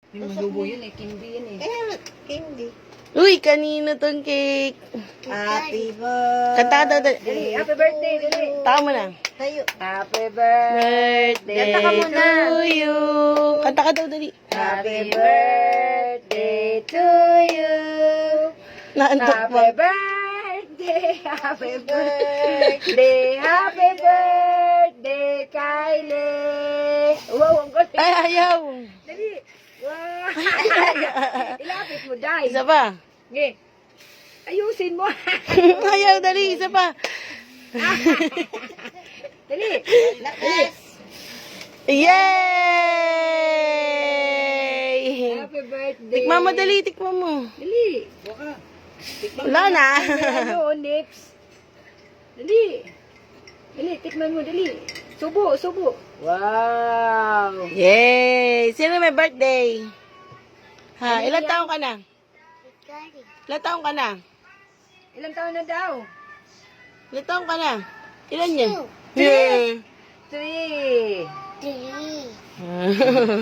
Yung malubo yun eh, candy yun eh. Candy. Uy, kanino tong cake? Happy birthday. Kanta daw. Dali, happy birthday, dali. Taka mo na. Tayo. Happy birthday Birthday Kanta ka muna. to you. Kanta ka daw, dali. Happy birthday to you. Naantok Happy pa. birthday, happy birthday, happy birthday, Kylie. Wow, ang galing. Ay, ayaw. Dali. Wow. Ilapit mo, Day. Isa pa. Sige. Ayusin mo. Ayaw, dali. Isa pa. Dali. Lakas. Yay! Happy birthday. Tikman mo, dali. Tikman mo. Dali. Wala na. Ano, next. Dali. Dali, tikman mo, dali. Subo, subo. Wow. Yay! Sino may birthday? Ha, ilang taon ka na? Ilang taon ka na? Ilang taon na daw? Ilang taon ka na? Ilan yan? Yeah. 3. 3.